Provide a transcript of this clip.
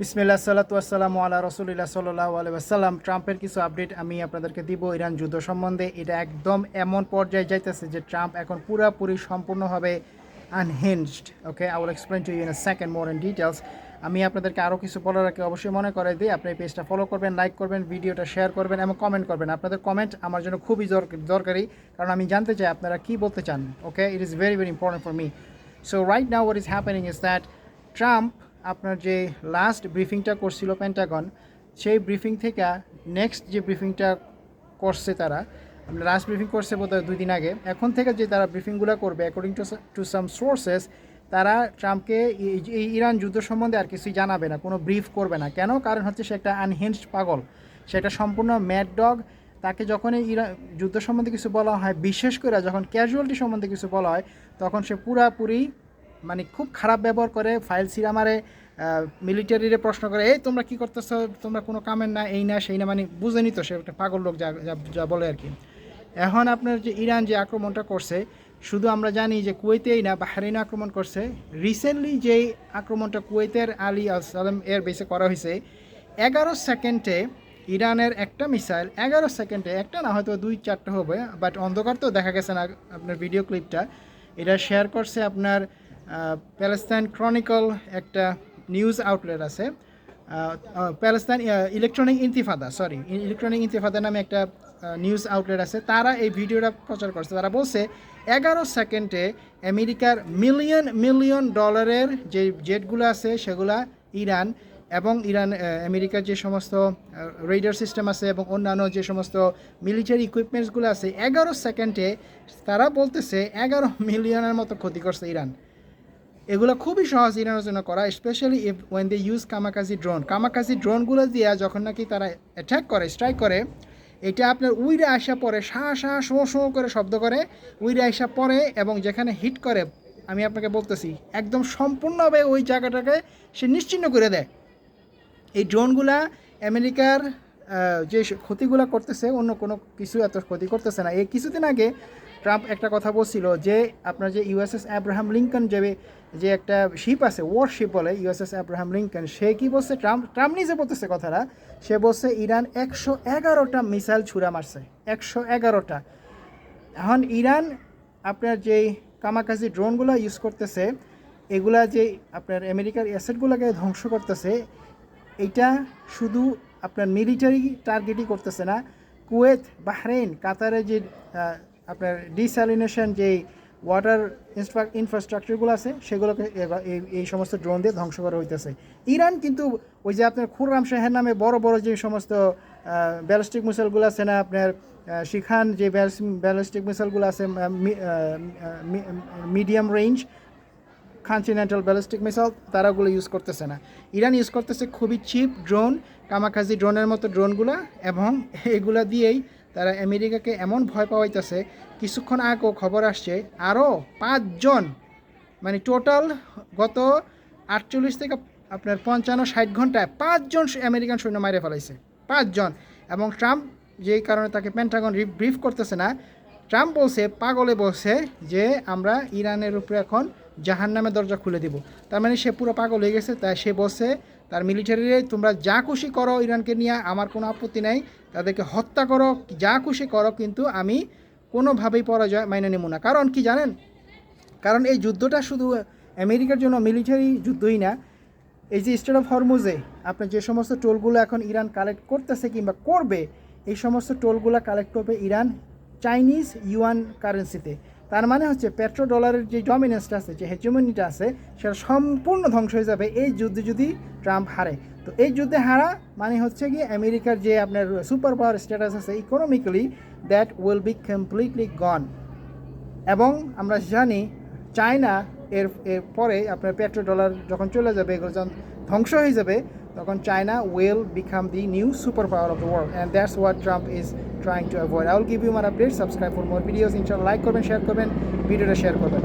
বিসমিল্লাহ সাল্লাতু আসসালামু আলা রসুলিল্লাহ সাল্লাল্লাহু আলাইহি ওয়াসাল্লাম। ট্রাম্পের কিছু আপডেট আমি আপনাদেরকে দিব ইরান যুদ্ধ সম্বন্ধে। এটা একদম এমন পর্যায়ে যাইতেছে যে ট্রাম্প এখন পুরোপুরি সম্পূর্ণভাবে unhinged. Okay, I will explain to you in a second more in details. আমি আপনাদেরকে আরও কিছু বলার আগে অবশ্যই মনে করে দিই, আপনি এই পেজটা ফলো করবেন, লাইক করবেন, ভিডিওটা শেয়ার করবেন এবং কমেন্ট করবেন। আপনাদের কমেন্ট আমার জন্য খুবই দরকারি, কারণ আমি জানতে চাই আপনারা কী বলতে চান। Okay, it is very very important for me. So right now what is happening is that Trump আপনার যে লাস্ট ব্রিফিংটা করছিল পেন্টাগন, সেই ব্রিফিং থেকে নেক্সট যে ব্রিফিংটা করছে তারা, লাস্ট ব্রিফিং করছে বোধহয় 2 দিন আগে, এখন থেকে যে তারা ব্রিফিংগুলো করবে অ্যাকর্ডিং টু সাম সোর্সেস, তারা ট্রাম্পকে এই ইরান যুদ্ধ সম্বন্ধে আর কিছুই জানাবে না, কোনো ব্রিফ করবে না। কেন? কারণ হচ্ছে সে একটা আনহিঞ্জড পাগল, সে একটা সম্পূর্ণ ম্যাড ডগ। তাকে যখন এই ইরান যুদ্ধ সম্বন্ধে কিছু বলা হয়, বিশেষ করে যখন ক্যাজুয়ালিটি সম্বন্ধে কিছু বলা হয়, তখন সে পুরাপুরি মানে খুব খারাপ ব্যবহার করে, ফাইল ছিঁড়া মারে, মিলিটারিরে প্রশ্ন করে, এই তোমরা কী করতেছো, তোমরা কোনো কামের না, এই না সেই না, মানে বুঝেনি তো, সে একটা পাগল লোক যা বলে আর কি। এখন আপনার যে ইরান যে আক্রমণটা করছে, শুধু আমরা জানি যে কুয়েতেই না, বাহরাইনে আক্রমণ করছে। রিসেন্টলি যেই আক্রমণটা কুয়েতের আলী আল সালাম এর বেসে করা হয়েছে, 11 সেকেন্ডে ইরানের একটা মিসাইল, 11 সেকেন্ডে, একটা না হয়তো 2-4টা হবে, বাট অন্ধকার তো দেখা গেছে না। আপনার ভিডিও ক্লিপটা এটা শেয়ার করছে আপনার প্যালেস্তাইন ক্রনিকল, একটা নিউজ আউটলেট আছে, প্যালেস্তাইন ইলেকট্রনিক ইন্তিফাদা নামে একটা নিউজ আউটলেট আছে। তারা এই ভিডিওটা প্রচার করছে। তারা বলছে 11 সেকেন্ডে আমেরিকার মিলিয়ন মিলিয়ন ডলারের যে জেটগুলো আছে সেগুলা ইরান এবং আমেরিকার যে সমস্ত রেডার সিস্টেম আছে এবং অন্যান্য যে সমস্ত মিলিটারি ইকুইপমেন্টসগুলো আছে, 11 সেকেন্ডে তারা বলতেছে 11 মিলিয়নের মতো ক্ষতি করছে ইরান। এগুলো খুবই সহজ ইরানের জন্য করা, specially if when they use kamikaze ড্রোনগুলো দিয়ে যখন নাকি তারা অ্যাটাক করে, স্ট্রাইক করে, এটা আপনার উইরে আসা পরে শো করে শব্দ করে, উইরে আসা পরে এবং যেখানে হিট করে, আমি আপনাকে বলতেছি একদম সম্পূর্ণভাবে ওই জায়গাটাকে সে নিশ্চিহ্ন করে দেয়। এই ড্রোনগুলা আমেরিকার যে ক্ষতিগুলো করতেছে, অন্য কোনো কিছু এত ক্ষতি করতেছে না। এই কিছুদিন আগে ট্রাম্প একটা কথা বলছিল যে আপনার যে ইউএসএস অ্যাব্রাহাম লিঙ্কন যে একটা শিপ আছে, ওয়ারশিপ বলে ইউএসএস অ্যাব্রাহাম লিঙ্কন, সে কি বলছে, ট্রাম্প নিজে বলতেছে কথাটা, সে বলছে ইরান 111টা মিসাইল ছুড়া মারছে, 111টা। এখন ইরান আপনার যেই কামাকাজি ড্রোনগুলো ইউজ করতেছে, এগুলা যে আপনার আমেরিকার অ্যাসেটগুলোকে ধ্বংস করতেছে, এইটা শুধু আপনার মিলিটারি টার্গেটই করতেছে না, কুয়েত, বাহরাইন, কাতারের যে আপনার ডিস্যালিনেশন যেই ওয়াটার ইনফ্রাস্ট্রাকচারগুলো আছে, সেগুলোকে এই সমস্ত ড্রোন দিয়ে ধ্বংস করা হইতেছে। ইরান কিন্তু ওই যে আপনার খুররাম শাহের নামে বড় বড় যে সমস্ত ব্যালিস্টিক মিসাইলগুলো আছে না, আপনার শিখান যে ব্যালিস্টিক মিসাইলগুলো আছে, medium range continental ballistic missile, তারাগুলো ইউজ করতেছে না। ইরান ইউজ করতেছে খুবই চিপ ড্রোন, কামাকাজি ড্রোনের মতো ড্রোনগুলো, এবং এগুলা দিয়েই তারা আমেরিকাকে এমন ভয় পাওয়াইতেছে। কিছুক্ষণ আগেও খবর আসছে আরও 5 জন, মানে টোটাল গত 48 থেকে আপনার 55-60 ঘন্টায় 5 জন আমেরিকান সৈন্য মারে ফেলাইছে, 5 জন। এবং ট্রাম্প যেই কারণে তাকে পেন্টাগন ব্রিফ করতেছে না, ট্রাম্প বলছে, পাগলে বলছে যে আমরা ইরানের উপরে এখন জাহান্নামের দরজা খুলে দিব। তার মানে সে পুরো পাগল হয়ে গেছে। তাই সে বলছে তার মিলিটারিরে, তোমরা যা খুশি করো ইরানকে নিয়ে, আমার কোনো আপত্তি নাই, তাদেরকে হত্যা করো, যা খুশি করো, কিন্তু আমি কোনোভাবেই পরাজয় মাইনে নেব না। কারণ কি জানেন? কারণ এই যুদ্ধটা শুধু আমেরিকার জন্য মিলিটারি যুদ্ধই না। এই যে স্টেট অফ হরমুজে আপনার যে সমস্ত টোলগুলো এখন ইরান কালেক্ট করতেছে কিংবা করবে, এই সমস্ত টোলগুলো কালেক্ট করবে ইরান চাইনিজ ইউয়ান কারেন্সিতে। তার মানে হচ্ছে পেট্রো ডলারের যে ডমিনেন্সটা আছে, যে হেজমনিটা আছে, সেটা সম্পূর্ণ ধ্বংস হয়ে যাবে এই যুদ্ধে যদি ট্রাম্প হারে। তো এই যুদ্ধে হারা মানে হচ্ছে কি আমেরিকার যে আপনার সুপার পাওয়ার স্ট্যাটাস আছে economically, that will be completely gone. এবং আমরা জানি চায়না এর পরে আপনার পেট্রো ডলার যখন চলে যাবে, এগুলো যখন ধ্বংস হয়ে যাবে, তখন China will become the new superpower of the world, and that's what Trump is trying to avoid. I will give you more updates. Subscribe for more videos. Inshallah, like করবেন, শেয়ার করবেন, ভিডিওটা শেয়ার করবেন।